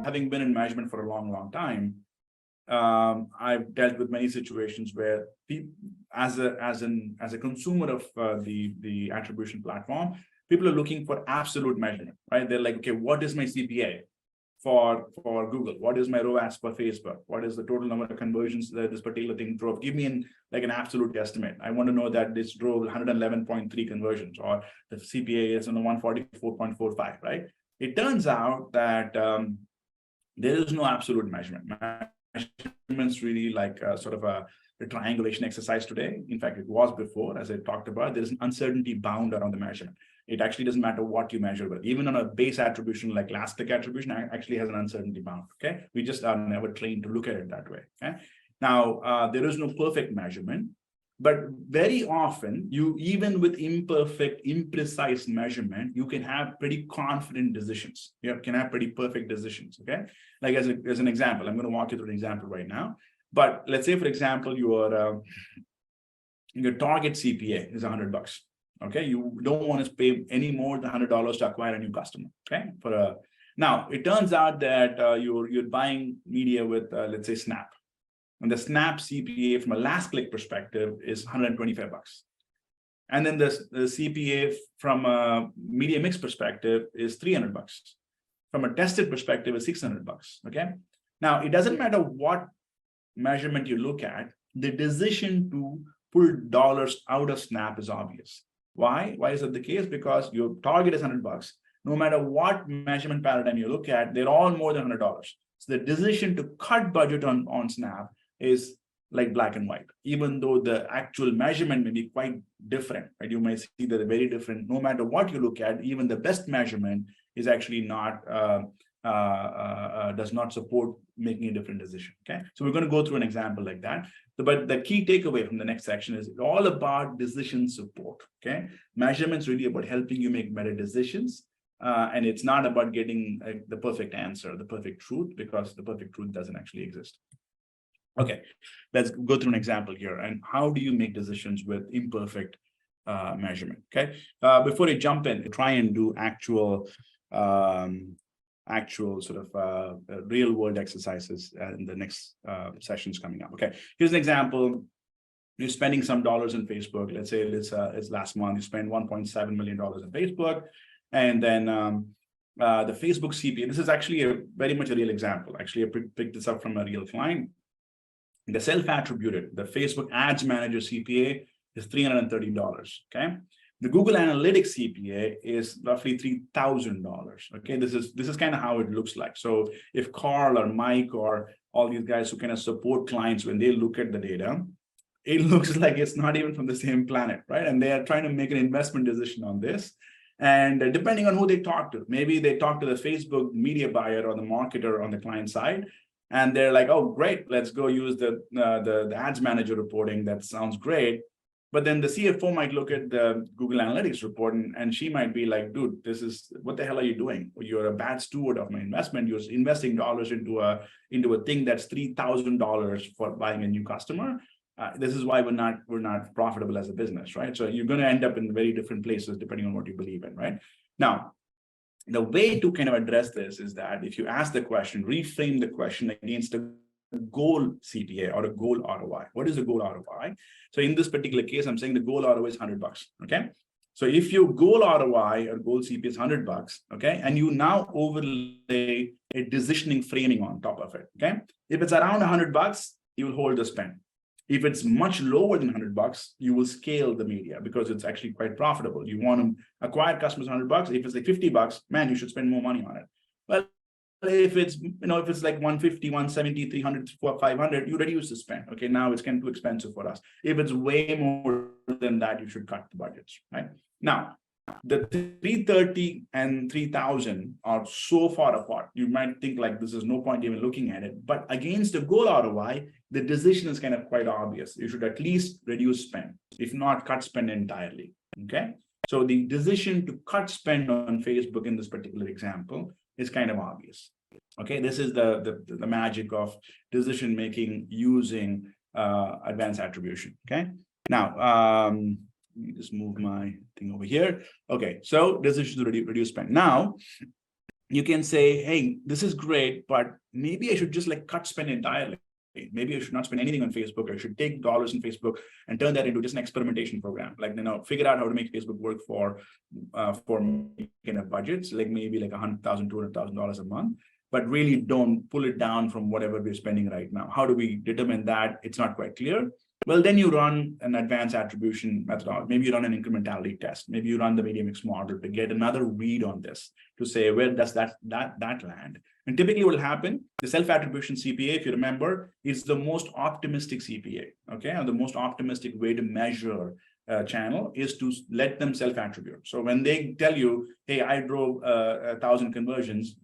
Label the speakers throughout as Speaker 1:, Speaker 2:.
Speaker 1: having been in measurement for a long time, I've dealt with many situations where people, as a consumer of the attribution platform, people are looking for absolute measurement, right? They're like, okay, what is my CPA for Google? What is my ROAS for Facebook? What is the total number of conversions that this particular thing drove? Give me an absolute estimate. I want to know that this drove 111.3 conversions, or the CPA is 144.45, right? It turns out that there is no absolute measurement. Measurements really like sort of a triangulation exercise today. In fact, it was before, as I talked about. There is an uncertainty bound around the measurement. It actually doesn't matter what you measure with. Even on a base attribution like last click attribution actually has an uncertainty bound. Okay, we just are never trained to look at it that way. Okay, now there is no perfect measurement, but very often even with imperfect, imprecise measurement, you can have pretty confident decisions. You can have pretty perfect decisions. Okay, like as an example, I'm going to walk you through an example right now. But let's say, for example, your target CPA is $100. Okay, you don't want to pay any more than $100 to acquire a new customer. Okay, now it turns out that you're buying media with let's say Snap, and the Snap CPA from a last click perspective is $125, and then the CPA from a media mix perspective is $300. From a tested perspective is $600. Okay, now it doesn't matter what measurement you look at, the decision to pull dollars out of Snap is obvious. Why is that the case? Because your target is $100. No matter what measurement paradigm you look at, they're all more than $100. So the decision to cut budget on Snap is like black and white, even though the actual measurement may be quite different, right? You may see that they're very different. No matter what you look at, even the best measurement is actually not does not support making a different decision. Okay, so we're going to go through an example like that. But the key takeaway from the next section is all about decision support. Okay, measurements really about helping you make better decisions, and it's not about getting the perfect answer, the perfect truth, because the perfect truth doesn't actually exist. Okay, let's go through an example here. And how do you make decisions with imperfect measurement? Okay, before I jump in, try and do actual sort of real world exercises in the next sessions coming up. Okay, here's an example. You're spending some dollars in Facebook. Let's say it's last month, you spend $1.7 million in Facebook. And then the Facebook CPA, this is actually very much a real example. Actually, I picked this up from a real client. The self-attributed, the Facebook Ads Manager CPA is $330. Okay. The Google Analytics CPA is roughly $3,000. Okay, this is kind of how it looks like. So if Carl or Mike or all these guys who kind of support clients, when they look at the data, it looks like it's not even from the same planet, right? And they are trying to make an investment decision on this. And depending on who they talk to, maybe they talk to the Facebook media buyer or the marketer on the client side, and they're like, "Oh, great, let's go use the Ads Manager reporting. That sounds great." But then the CFO might look at the Google Analytics report and she might be like, "Dude, what the hell are you doing? You're a bad steward of my investment. You're investing dollars into a thing that's $3,000 for buying a new customer. This is why we're not profitable as a business, right?" So you're going to end up in very different places depending on what you believe in, right? Now, the way to kind of address this is that if you ask the question, reframe the question against a goal CPA or a goal ROI. What is a goal ROI? So in this particular case, I'm saying the goal ROI is $100. Okay. So if your goal ROI or goal CPA is $100, okay, and you now overlay a decisioning framing on top of it, okay. If it's around $100, you will hold the spend. If it's much lower than $100, you will scale the media because it's actually quite profitable. You want to acquire customers $100. If it's like $50, man, you should spend more money on it. Well, if it's like 150, 170, 300, 500, you reduce the spend. Okay, now it's kind of too expensive for us. If it's way more than that, you should cut the budgets, right? Now, the 330 and 3000 are so far apart. You might think like this is no point even looking at it, but against the goal ROI, the decision is kind of quite obvious. You should at least reduce spend, if not cut spend entirely. Okay, so the decision to cut spend on Facebook in this particular example is kind of obvious. Okay, this is the magic of decision making using advanced attribution. Okay, now let me just move my thing over here. Okay, so decision to reduce spend. Now, you can say, hey, this is great, but maybe I should just like cut spend entirely. Maybe I should not spend anything on Facebook. I should take dollars in Facebook and turn that into just an experimentation program. Like, figure out how to make Facebook work for making a budgets, like maybe like $100,000, $200,000 a month, but really don't pull it down from whatever we're spending right now. How do we determine that? It's not quite clear. Well, then you run an advanced attribution methodology. Maybe you run an incrementality test. Maybe you run the media mix model to get another read on this, to say, where does that land? And typically what will happen, the self-attribution CPA, if you remember, is the most optimistic CPA, okay? And the most optimistic way to measure a channel is to let them self-attribute. So when they tell you, hey, I drove 1,000 conversions,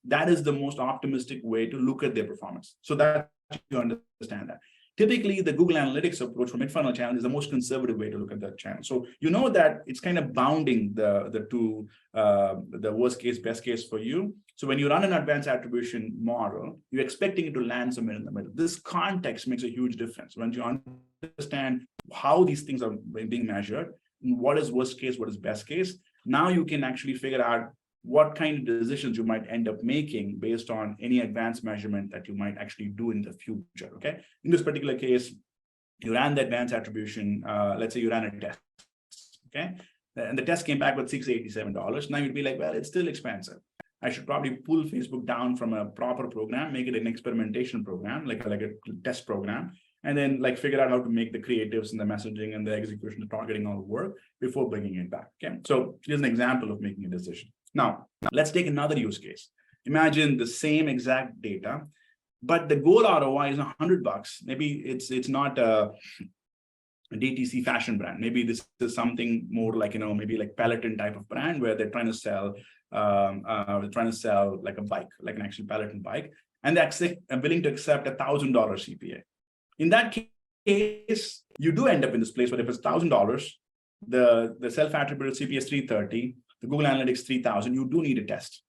Speaker 1: that is the most optimistic way to look at their performance. So that you understand that. Typically, the Google Analytics approach for mid-funnel channel is the most conservative way to look at that channel. So you know that it's kind of bounding the two, the worst case, best case for you. So when you run an advanced attribution model, you're expecting it to land somewhere in the middle. This context makes a huge difference. When you understand how these things are being measured, what is worst case, what is best case, now you can actually figure out what kind of decisions you might end up making based on any advanced measurement that you might actually do in the future, okay? In this particular case, you ran the advanced attribution, let's say you ran a test, okay? And the test came back with $687. Now you'd be like, well, it's still expensive. I should probably pull Facebook down from a proper program, make it an experimentation program, like a test program, and then like figure out how to make the creatives and the messaging and the execution, the targeting all work before bringing it back, okay? So here's an example of making a decision. Now, let's take another use case. Imagine the same exact data, but the goal ROI is $100. Maybe it's not a DTC fashion brand. Maybe this is something more like, maybe like Peloton type of brand where they're trying to sell like a bike, like an actual Peloton bike, and they're willing to accept $1,000 CPA. In that case, you do end up in this place where if it's $1,000, the self-attributed CPA is $330. The Google Analytics 3,000, you do need a test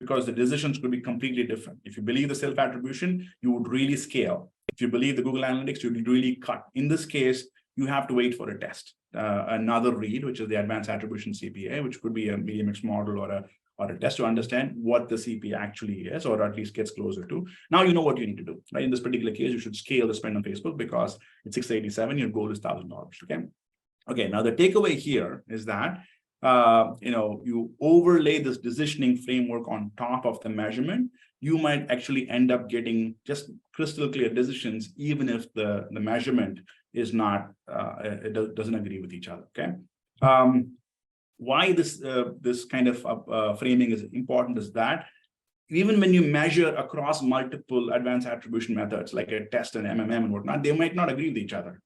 Speaker 1: because the decisions could be completely different. If you believe the self-attribution, you would really scale. If you believe the Google Analytics, you would really cut. In this case, you have to wait for a test, another read, which is the advanced attribution CPA, which could be a media mix model or a test to understand what the CPA actually is, or at least gets closer to. Now you know what you need to do, right? In this particular case, you should scale the spend on Facebook because it's $687, your goal is $1,000, okay? Okay, now the takeaway here is that you overlay this decisioning framework on top of the measurement, you might actually end up getting just crystal clear decisions, even if the measurement is not, it doesn't agree with each other, okay? Why this kind of framing is important is that even when you measure across multiple advanced attribution methods, like a test and MMM and whatnot, they might not agree with each other.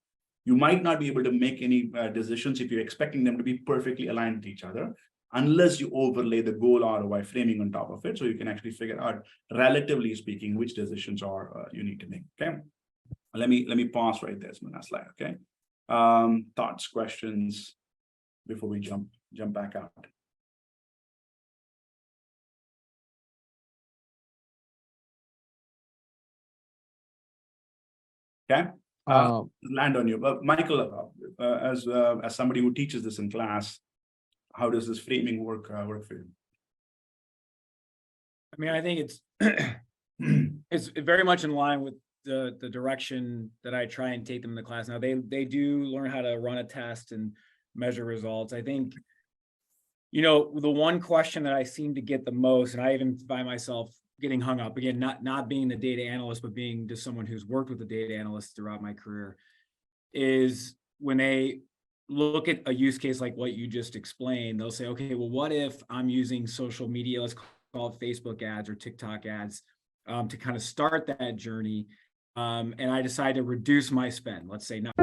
Speaker 1: You might not be able to make any decisions if you're expecting them to be perfectly aligned with each other, unless you overlay the goal ROI framing on top of it, so you can actually figure out, relatively speaking, which decisions are you need to make. Okay, let me pause right there. So last slide. Okay, thoughts, questions before we jump back out. Okay. Land on you, but Michael, as somebody who teaches this in class, how does this framing work for you?
Speaker 2: I mean, I think it's it's very much in line with the direction that I try and take them in the class. Now they do learn how to run a test and measure results. I think, the one question that I seem to get the most, and I even find myself getting hung up, again, not being the data analyst, but being just someone who's worked with the data analyst throughout my career, is when they look at a use case like what you just explained, they'll say, okay, well, what if I'm using social media, let's call it Facebook ads or TikTok ads, to kind of start that journey, and I decide to reduce my spend, let's say not